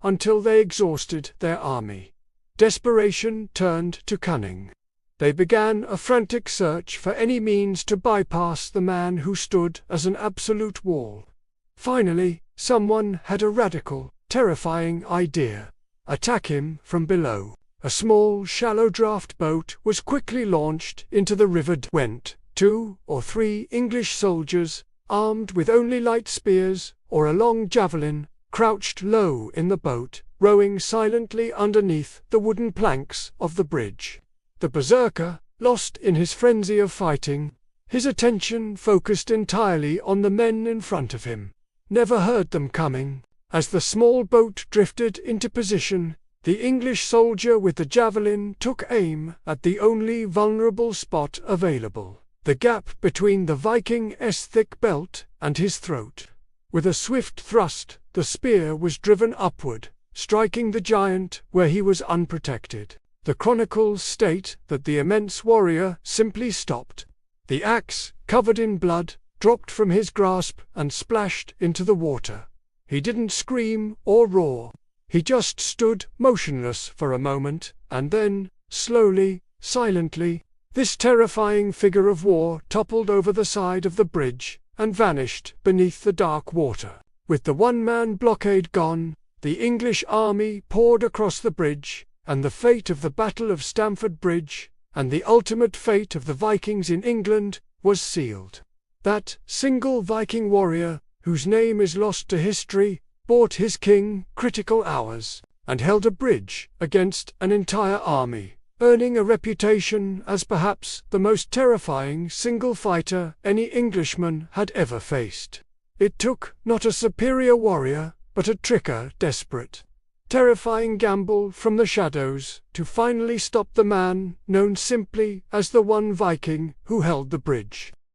until they exhausted their army. Desperation turned to cunning. They began a frantic search for any means to bypass the man who stood as an absolute wall. Finally, someone had a radical, terrifying idea. Attack him from below. A small, shallow draft boat was quickly launched into the river. Went 2 or 3 English soldiers, armed with only light spears or a long javelin, crouched low in the boat, rowing silently underneath the wooden planks of the bridge. The berserker, lost in his frenzy of fighting, his attention focused entirely on the men in front of him, never heard them coming. As the small boat drifted into position, the English soldier with the javelin took aim at the only vulnerable spot available, the gap between the Viking's thick belt and his throat. With a swift thrust, the spear was driven upward, striking the giant where he was unprotected. The chronicles state that the immense warrior simply stopped. The axe, covered in blood, dropped from his grasp and splashed into the water. He didn't scream or roar. He just stood motionless for a moment, and then, slowly, silently, this terrifying figure of war toppled over the side of the bridge and vanished beneath the dark water. With the one-man blockade gone, the English army poured across the bridge, and the fate of the Battle of Stamford Bridge, and the ultimate fate of the Vikings in England, was sealed. That single Viking warrior, whose name is lost to history, bought his king critical hours, and held a bridge against an entire army, earning a reputation as perhaps the most terrifying single fighter any Englishman had ever faced. It took not a superior warrior, but a tricker desperate, terrifying gamble from the shadows to finally stop the man known simply as the one Viking who held the bridge.